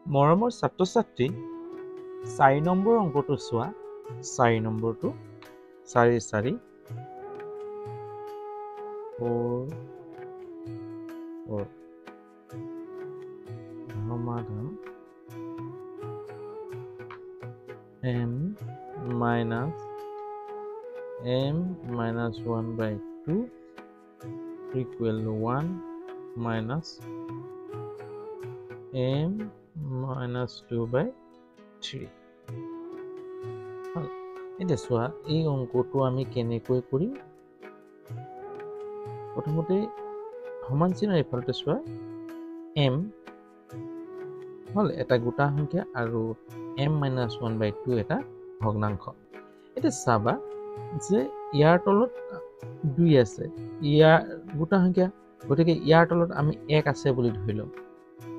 মৰমৰ ছাত্ৰ-ছাত্ৰী 4 নম্বৰ অংকটো চোৱা 4 নম্বৰটো 4 4 4 4 সমাধান m minus 1/2 equal to 1 minus m minus 2/3 এতিয়া চোৱা এই অংকটো আমি কেনেকৈ কৰিম প্ৰথমতে সমান চিনৰ এফালতে চোৱা m হল এটা গোটা সংখ্যা আৰু m minus 1/2 এটা ভগ্নাংশ এটা চাবা যে ইয়াৰ তলত 2 আছে ইয়াৰ গোটা সংখ্যা গতিকে ইয়াৰ তলত আমি 1 আছে বুলি ধৰি লম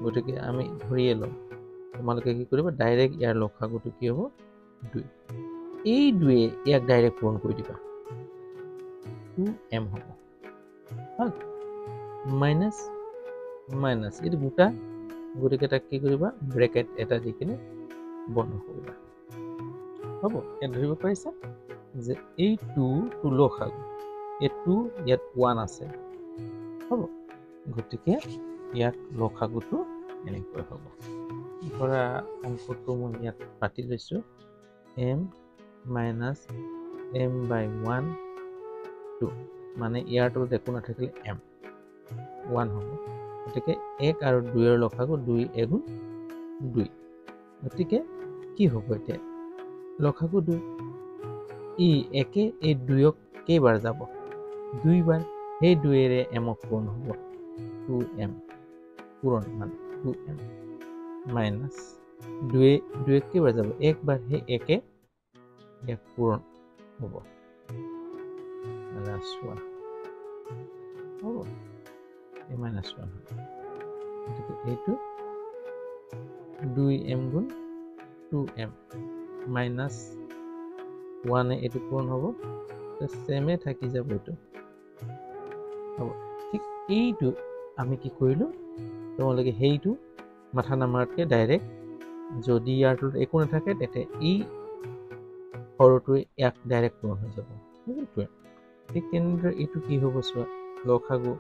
গতিকে আমি ধৰিয়ে লম তোমালোকে কি কৰিবা ডাইৰেক্ট ইয়াৰ লসাগুটো কি হ'ব 2 এই 2 ইয়াক ডাইৰেক্ট পূৰণ কৰি দিবা 2m হ'ব হল মাইনাস মাইনাস এই গোটা গতিকে তাক কি কৰিবা ব্ৰেকেট এটা দি কিনে বন্ধ কৰিবা হ'ব এ ধৰিব পাৰিছা যে এই 2 টো লসাগু এই 2 ইয়াত 1 আছে হ'ব গতিকে ইয়াক লসাগুটো এনেকৈ হ'ব ধৰা অংকটো মই ইয়াত পাতি লৈছো m minus m/1 2 মানে ইয়াৰ তলত একো নাথাকিলে m 1 হ'ব গতিকে 1 আৰু 2 এৰ লসাগু 2 এগুণ 2 গতিকে কি হ'ব এতিয়া লসাগু 2 ই একে এই 2ক কেইবাৰ যাব 2 বাৰ সেই 2 এৰে m ক পূৰণ হ'ব 2m পূৰণ মানে 2m মাইনাস 2 কেইবাৰ যাব এক বাৰ সেই একে ইয়াক পূৰণ হ'ব প্লাস 1 হ'ব এই মাইনাস 1 হ'ব গতিকে এইটো 2m গুণ 2m মাইনাস 1 এ এইটো পূৰণ হ'ব সেমে থাকি যাব এইটো হ'ব ঠিক এইটো আমি কি কৰিলো তোমালোকে হেইটো মাথা নামাৰতকে ডাইৰেক্ট যদি ইয়াৰ তলত একো নাথাকে তেতে এই সৰুটো এক ডাইৰেক্ট পূৰণ হৈ যাব ঠিক তেনেদৰে এইটো কি হ'ব চোৱা লসাগু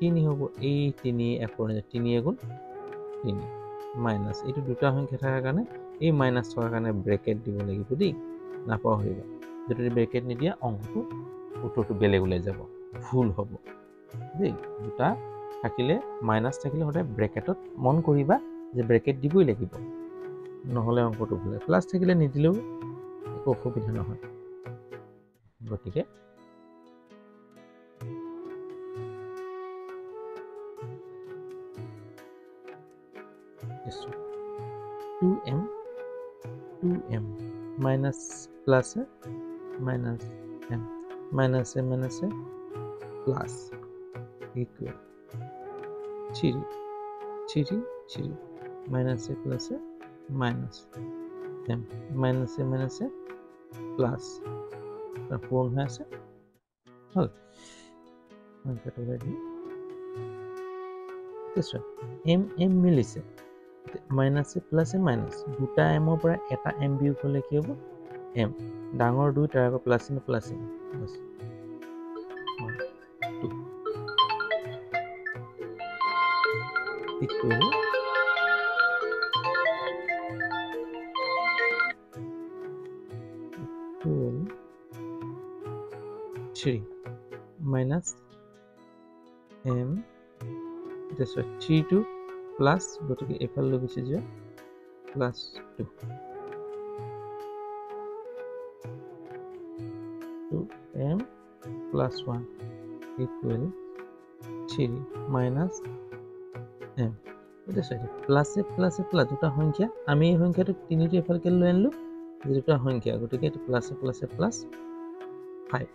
3 হ'ব এই 3 এপৰ 3 গুণ 3 মাইনাস এইটো দুটা সংখ্যা থাকাৰ কাৰণে এই মাইনাস থকাৰ কাৰণে ব্ৰেকেট দিব লাগিব দেই নাপাহৰিবা যদি ব্ৰেকেট নিদিয়া অংকটো উত্তৰটো বেলেগ ওলাই যাব ভুল হ'ব দেই দুটা থাকিলে মাইনাস থাকিলে হতে ব্ৰেকেটত মন কৰিবা যে ব্ৰেকেট দিবই লাগিব নহলে অংকটো ভুল হয় প্লাস থাকিলে নিদিলেও একো অসুবিধা নহয় গতিকে Yes, 2m minus plus minus m minus a minus a plus equal 3 minus a plus a minus m minus a minus a plus পূৰণ হৈ আছে হল সংখ্যাটো ৰেডি m মিলিছে মাইনাস প্লাস মাইনাস দুটা m ৰ পৰা এটা m বিয়োগ হ'লে কি হ'ব m ডাঙৰ 2 তাৰ আকৌ plus plus box 2 equal 3 minus m this is 3 to plus গতিকে এফালে গুচি যোৱা plus 2 2m plus 1 equal 3 minus m এটা চাই প্লাস প্লাস প্লাস দুটা সংখ্যা আমি এই সংখ্যাটো তিনিটো এফালকে লৈ আনিলো দুটা সংখ্যা গতিকে এটা প্লাস প্লাস প্লাস 5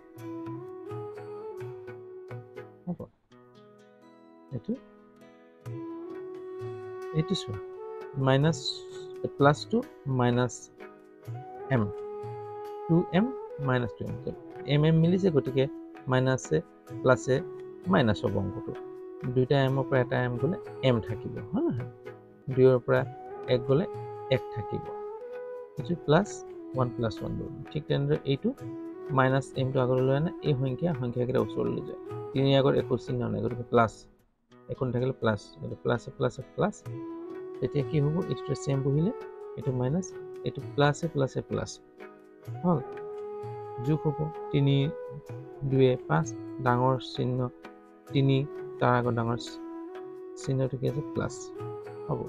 হ'ব এইটো চোৱা minus plus 2 minus m 2m minus 2m m মিলিছে গতিকে মাইনাস প্লাস মাইনাস হ'ব অংকটো দুইটা m ৰ পৰা এটা m গলে m থাকিব হয় না দুইৰ পৰা 1 গ'লে 1 থাকিব এইটো প্লাস 1 প্লাস 1 দিব ঠিক তেনেদৰে এইটো মাইনাস m টো আগলৈ লৈ আনে এই সংখ্যাকেইটা ওচৰলৈ যায় 3 আগৰ একো চিহ্ন নাই গতিকে প্লাস একো থাকিলে প্লাস এটা প্লাস প্লাস প্লাস তেতিয়া কি হ'ব এইটো সেম বহিলে এইটো মাইনাস এইটো প্লাস প্লাস প্লাস হল যোগ হ'ব 3 2 5 ডাঙৰ চিহ্ন 3 তাৰ আগৰ ডাঙৰ চিহ্নটো কি আছে প্লাস হ'ব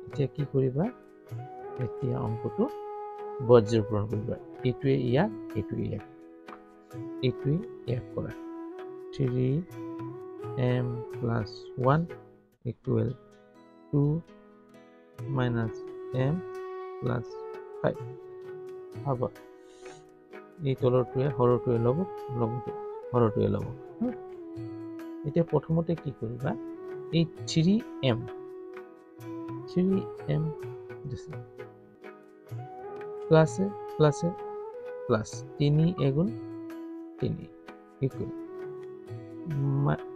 এতিয়া কি কৰিবা এতিয়া অংকটো বজ্ৰ পূৰণ কৰিবা এইটোৱে ইয়াক কৰা 3m plus 1 equal 2 minus m plus 5 হ'ব এই তলৰটোৱে হৰটোৱে ল'ব হৰটোৱে ল'ব এতিয়া প্ৰথমতে কি কৰিবা এই 3m দিছে plus 3 এগুণ 3 equal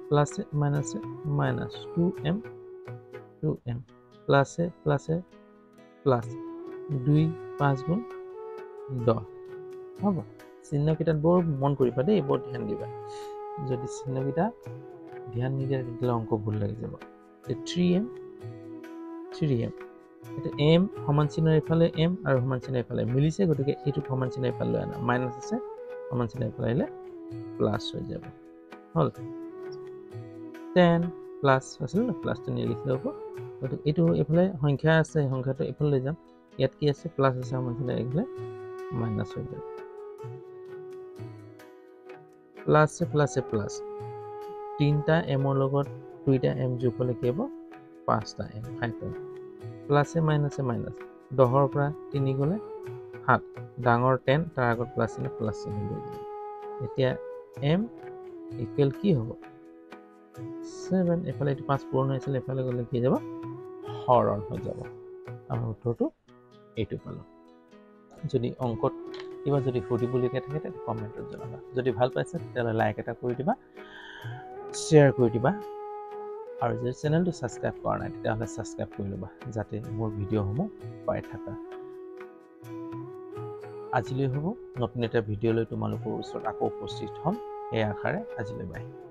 plus minus 2m plus 2 5 গুণ 10 হ'ব চিহ্নকেইটাত বৰ মন কৰিবা দেই বৰ ধ্যান দিবা যদি চিহ্নকেইটা ধ্যান নিদিয়া তেতিয়াহ'লে অংক ভুল লাগি যাব 3m এটা m সমান চিহ্নৰ ইফালে m আৰু সমান চিহ্নৰ ইফালে মিলিছে গতিকে এইটো সমান চিহ্নৰ ইফালে লৈ আনা মাইনাস আছে সমান চিহ্নৰ ইফালে আহিলে প্লাস হৈ যাব হল 10 প্লাস আছিল না প্লাসটো নিয়ে লিখিলে হ'ব গতিকে এইটো ইফালে সংখ্যা আছে সংখ্যাটো ইফালে লৈ যাম ইয়াত কি আছে প্লাস আছে সমান চিহ্নৰ ইফালে মাইনাস হৈ যাব প্লাস তিনটা m ৰ লগত দুইটা m যোগ হ'লে কি হ'ব 5টা m 5টা প্লাস মাইনাস 10ৰ পৰা 3 গ'লে 7 ডাঙৰ 10 তাৰ আগত প্লাস চিহ্ন লৈ যাব এতিয়া m ইকুৱেল কি হ'ব 7 এফালে এইটো 5 পূৰণ হৈছিল এফালে গ'লে কি যাব হৰণ হৈ যাব আমাৰ উত্তৰটো এইটো পালো যদি অংকত কিবা যদি সুধিবলগীয়া থাকে তেন্তে কমেণ্টত জনাবা যদি ভাল পাইছে তেতিয়াহ'লে লাইক এটা কৰি দিবা শ্বেয়াৰ কৰি দিবা আৰু যদি চেনেলটো সাবস্ক্ৰাইব কৰা নাই তেতিয়াহ'লে সাবস্ক্ৰাইব কৰি ল'বা যাতে মোৰ ভিডিঅ'সমূহ পাই থাকা আজিলৈ হ'ব নতুন এটা ভিডিঅ' লৈ তোমালোকৰ ওচৰত আকৌ উপস্থিত হ'ম এই আশাৰে আজিলৈ বাই